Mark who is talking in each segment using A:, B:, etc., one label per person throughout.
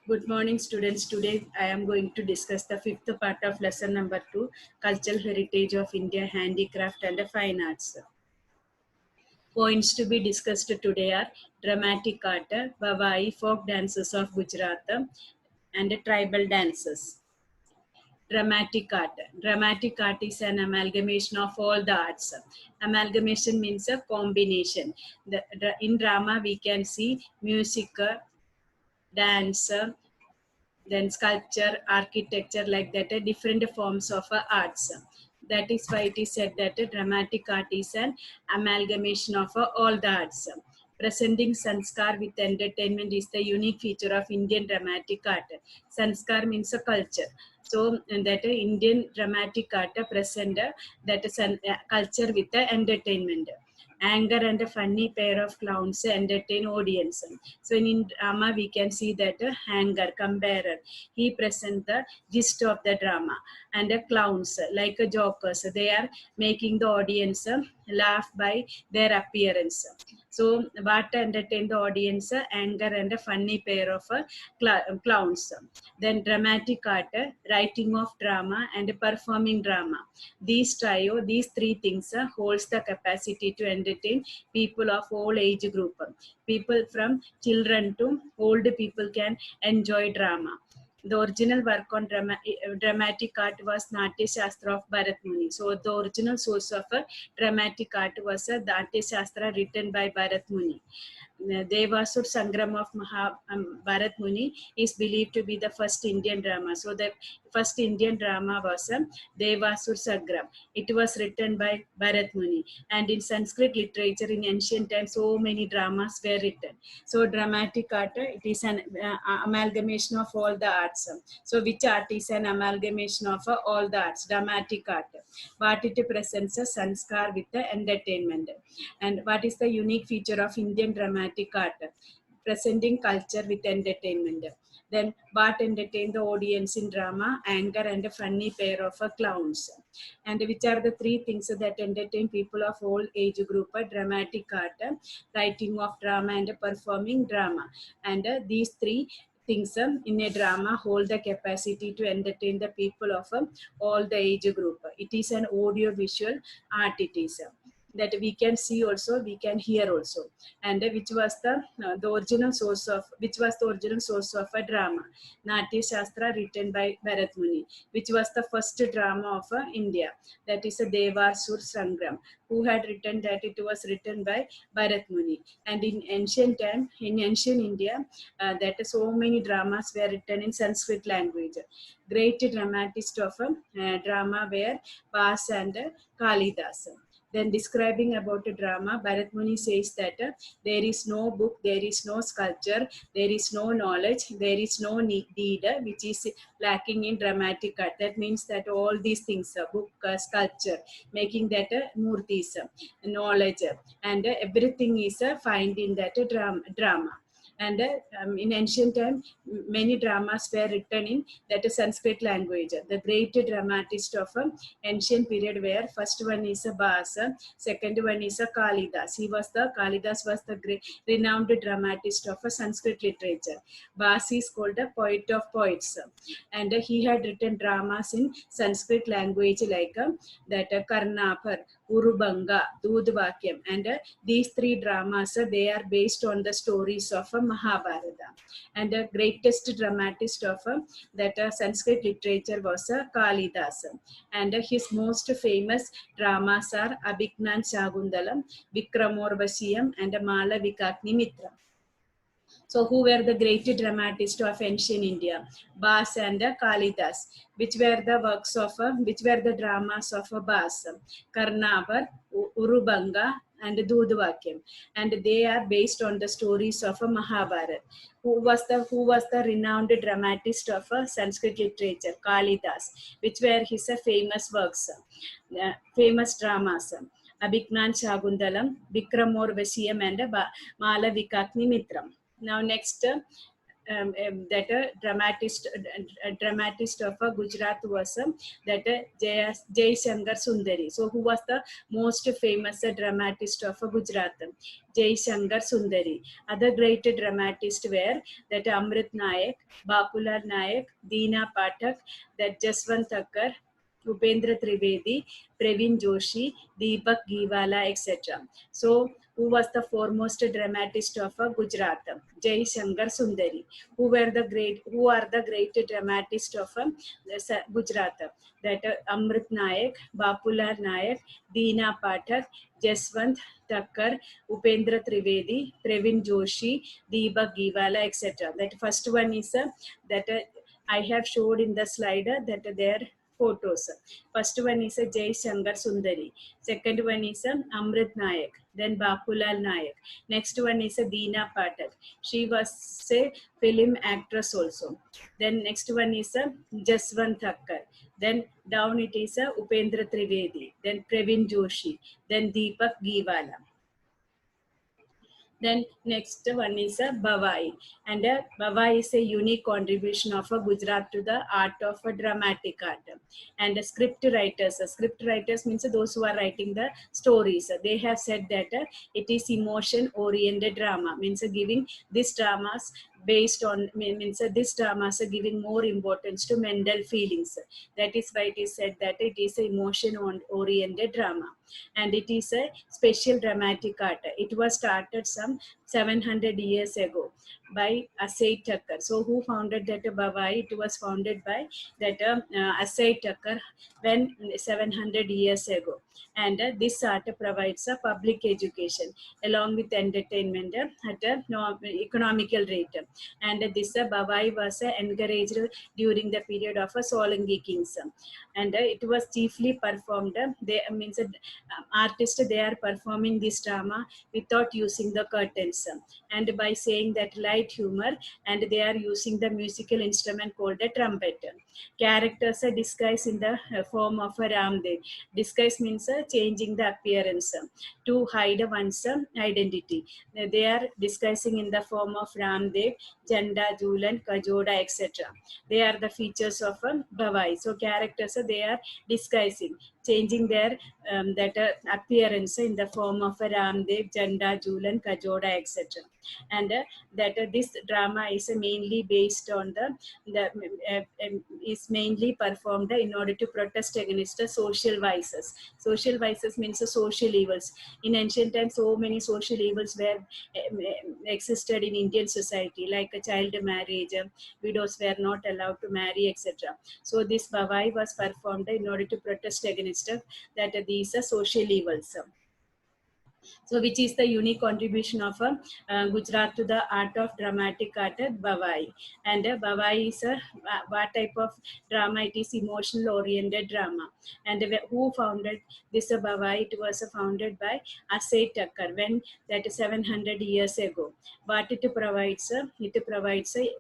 A: Good morning, students. Today I am going to discuss the fifth part of lesson number 2, Cultural Heritage of India, Handicraft and Fine Arts. Points to be discussed today are dramatic art, Bawai folk dances of Gujarat, and tribal dances. Dramatic art. Dramatic art is an amalgamation of all the arts. Amalgamation means a combination. In drama, we can see music, dance, then sculpture, architecture, like that, different forms of arts. That is why it is said that dramatic art is an amalgamation of all the arts. Presenting sanskar with entertainment is the unique feature of Indian dramatic art. Sanskar means a culture. So that Indian dramatic art present that culture with the entertainment. Anger and a funny pair of clowns entertain audience. So in drama, we can see that Anger, comparer, he present the gist of the drama, and the clowns like jokers. They are making the audience laugh by their appearance. So what entertain the audience? Anger and a funny pair of clowns. Then dramatic art, writing of drama and performing drama. These three things holds the capacity to entertain people of all age group. People from children to old people can enjoy drama. The original work on dramatic art was Natya Shastra of Bharat Muni. So the original source of dramatic art was Natya Shastra written by Bharat Muni. Devasur Sangram of Bharat Muni is believed to be the first Indian drama. So the first Indian drama was Devasur Sangram. It was written by Bharat Muni. And in Sanskrit literature in ancient times, so many dramas were written. So dramatic art, it is an amalgamation of all the arts. So which art is an amalgamation of all the arts? Dramatic art. What it presents a sanskar with the entertainment. And what is the unique feature of Indian dramatic art? Presenting culture with entertainment. Then what entertain the audience in drama? Anger and a funny pair of clowns. And which are the three things that entertain people of all age group? Dramatic art, writing of drama and performing drama. And these three things in a drama hold the capacity to entertain the people of all the age group. It is an audio visual art. It is that we can see also, we can hear also. And which was the original source of, which was the original source of a drama? Natya Shastra written by Bharat Muni. Which was the first drama of India? That is a Devasur Sangram. Who had written that? It was written by Bharat Muni. And in ancient time, in ancient India, that so many dramas were written in Sanskrit language. Great dramatist of drama were Vas and Kalidas. Then describing about a drama, Bharat Muni says that there is no book, there is no sculpture, there is no knowledge, there is no deed which is lacking in dramatic art. That means that all these things, book, sculpture, making that murtis, knowledge, and everything is found in that drama. And in ancient time, many dramas were written in that Sanskrit language. The great dramatist of ancient period where first one is a Bhasa, second one is a Kalidas. Kalidas was the great renowned dramatist of Sanskrit literature. Bhasa is called a poet of poets, and he had written dramas in Sanskrit language like that Karnapar, Urubanga, Dudvakyam, and these three dramas they are based on the stories of Mahabharata. And the greatest dramatist of that Sanskrit literature was Kalidas. And his most famous dramas are Abhignan Shagundalam, Vikramorvashiyam, and Malavikagni Mitra. So who were the great dramatists of ancient India? Bas and Kalidas. Which were the works of, which were the dramas of Bas? Karnavar, Urubanga, and Dudvakyam. And they are based on the stories of Mahabharata. Who was the renowned dramatist of Sanskrit literature? Kalidas. Which were his famous works, famous dramas? Abhignan Shagundalam, Vikramorvashiyam, and Malavikagni Mitram. Now next, that a dramatist of Gujarat was that Jai Shankar Sundari. So who was the most famous dramatist of Gujarat? Jai Shankar Sundari. Other great dramatists were that Amrit Nayak, Bapulal Nayak, Deena Pathak, that Jaswant Thakkar, Upendra Trivedi, Praveen Joshi, Deepak Giwala, etc. So, who was the foremost dramatist of Gujarat? Jai Shankar Sundari. Who are the great dramatists of Gujarat? That Amrit Nayak, Bapulal Nayak, Deena Pathak, Jaswant Thakkar, Upendra Trivedi, Praveen Joshi, Deepak Giwala, etc. That first one is that I have showed in the slide that their photos. First one is Jai Shankar Sundari. Second one is Amrit Nayak. Then Bapulal Nayak. Next one is Deena Pathak. She was a film actress also. Then next one is Jaswant Thakkar. Then down it is Upendra Trivedi. Then Praveen Joshi. Then Deepak Giwala. Then next one is a Bhavai. And Bhavai is a unique contribution of Gujarat to the art of dramatic art. And script writers means those who are writing the stories. They have said that it is emotion oriented drama, means giving these dramas based on means this dramas are giving more importance to mental feelings. That is why it is said that it is a emotion oriented drama, and it is a special dramatic art. It was started some 700 years ago by Asai Tucker. So who founded that Bhavai? It was founded by that Asai Tucker when 700 years ago. And this art provides a public education along with entertainment at a economical rate. And this Bhavai was encouraged during the period of Solangi kings. And it was chiefly performed, they means artists, they are performing this drama without using the curtains, and by saying that light humor, and they are using the musical instrument called a trumpet. Characters are disguised in the form of a Ramdev. Disguise means changing the appearance to hide one's identity. They are disguising in the form of Ramdev, Janda, Julan, Kajoda, etc. They are the features of Bhavai. So characters, they are disguising, changing their that appearance in the form of a Ramdev, Janda, Julan, Kajoda, etc. And that this drama is mainly based on is mainly performed in order to protest against the social vices. Social vices means social evils. In ancient times, so many social evils were existed in Indian society, like a child marriage, widows were not allowed to marry, etc. So this Bhavai was performed in order to protest against that these are social evils. So which is the unique contribution of Gujarat to the art of dramatic art, Bhavai. And Bhavai is what type of drama? It is emotional oriented drama. And who founded this Bhavai? It was founded by Asai Tucker when that 700 years ago. But it provides a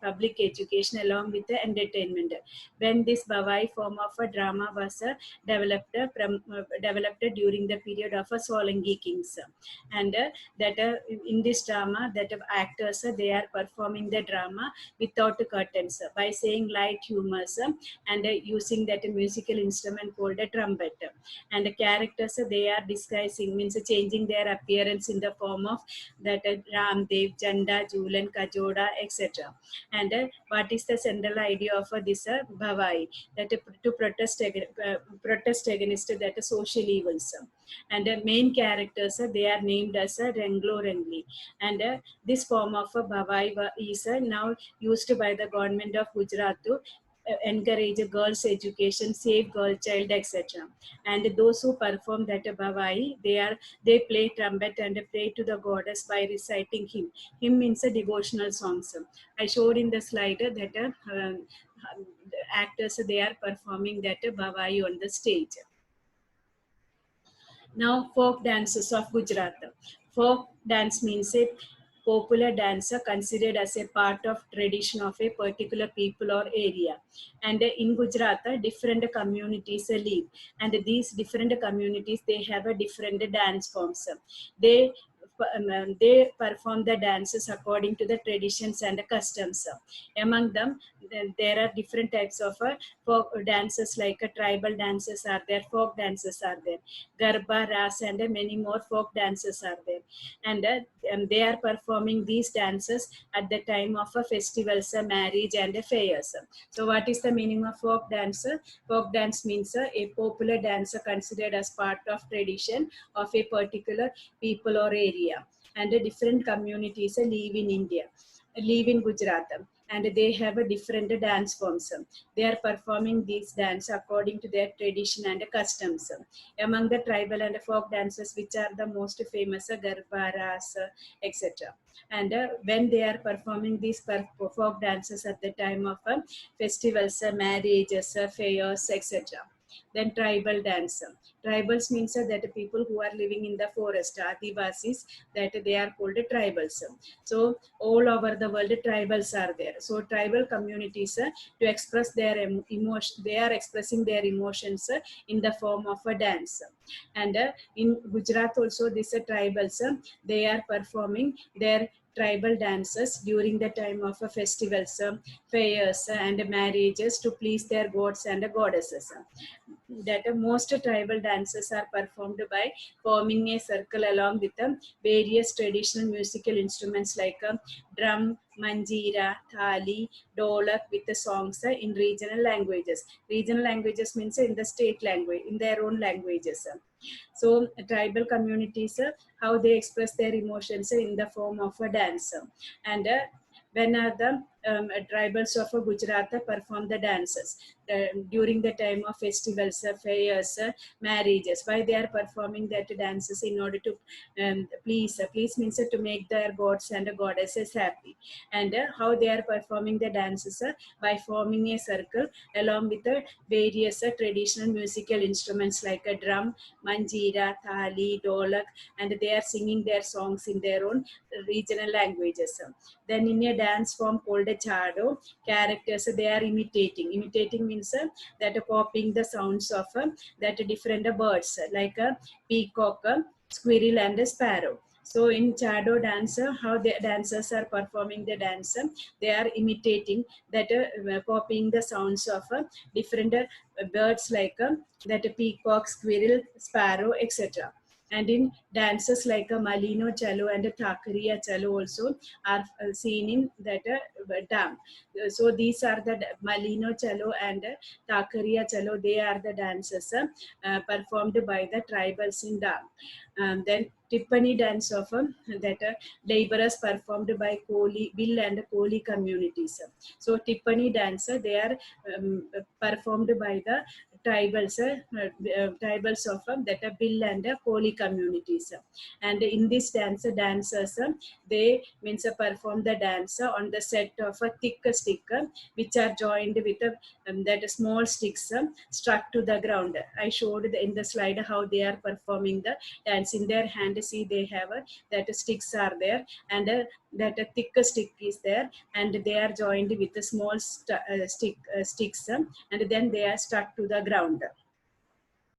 A: public education along with the entertainment. When this Bhavai form of a drama was developed during the period of Solangi kings. And that in this drama, that actors, they are performing the drama without curtains by saying light humors, and using that musical instrument called a trumpet. And the characters, they are disguising, means changing their appearance in the form of that Ramdev, Janda, Julan, Kajoda, etc. And what is the central idea of this Bhavai? That to protest against that social evils. And the main characters, they are named as Renglo Rengli. And this form of Bhavai is now used by the government of Gujarat to encourage girls' education, save girl child, etc. And those who perform that Bhavai, they play trumpet and pray to the goddess by reciting hymn. Hymn means a devotional songs. I showed in the slide that actors, they are performing that Bhavai on the stage. Now, folk dances of Gujarat. Folk dance means a popular dance considered as a part of tradition of a particular people or area. And in Gujarat, different communities live, and these different communities, they have a different dance forms. They they perform the dances according to the traditions and the customs. Among them, there are different types of folk dances, like tribal dances are there, folk dances are there, Garba, Ras, and many more folk dances are there. And they are performing these dances at the time of festivals, marriage, and fairs. So, what is the meaning of folk dance? Folk dance means a popular dance considered as part of tradition of a particular people or area. And different communities live in India, live in Gujarat, and they have a different dance forms. They are performing these dance according to their tradition and customs. Among the tribal and folk dances, which are the most famous, Garba, Ras, etc. And when they are performing these folk dances at the time of festivals, marriages, fairs, etc. Then tribal dance. Tribals means that the people who are living in the forest, Adivasis, that they are called tribals. So all over the world, tribals are there. So tribal communities, to express their emotion, they are expressing their emotions in the form of a dance. And in Gujarat also, these tribals, they are performing their tribal dances during the time of festivals, fairs, and marriages to please their gods and goddesses. That most tribal dances are performed by forming a circle along with various traditional musical instruments like drum, manjira, thali, dolak, with the songs in regional languages. Regional languages means in the state language, in their own languages. So tribal communities, how they express their emotions in the form of a dance. And when the tribals of Gujarat perform the dances during the time of festivals, fairs, marriages. Why they are performing that dances? In order to please. Please means to make their gods and goddesses happy. And how they are performing the dances? By forming a circle along with various traditional musical instruments like a drum, manjira, thali, dolak, and they are singing their songs in their own regional languages. Then in a dance form called a chado, characters they are imitating. Imitating means that copying the sounds of that different birds like a peacock, squirrel, and a sparrow. So in chado dance, how the dancers are performing the dance, they are imitating that, copying the sounds of different birds like that peacock, squirrel, sparrow, etc. And in dances like a Malino Chalo and a Thakariya Chalo also are seen in that dam. So these are the Malino Chalo and Thakariya Chalo. They are the dances performed by the tribals in dam. Then Tippani dance of that laborers performed by Koli, Bill and Koli communities. So Tippani dance, they are performed by the tribals of that Bill and Koli communities. And in this dance, dancers they means perform the dance on the set of a thick stick, which are joined with that small sticks struck to the ground. I showed in the slide how they are performing the dance. In their hand, see they have that sticks are there, and that a thick stick is there, and they are joined with a small sticks, and then they are stuck to the ground.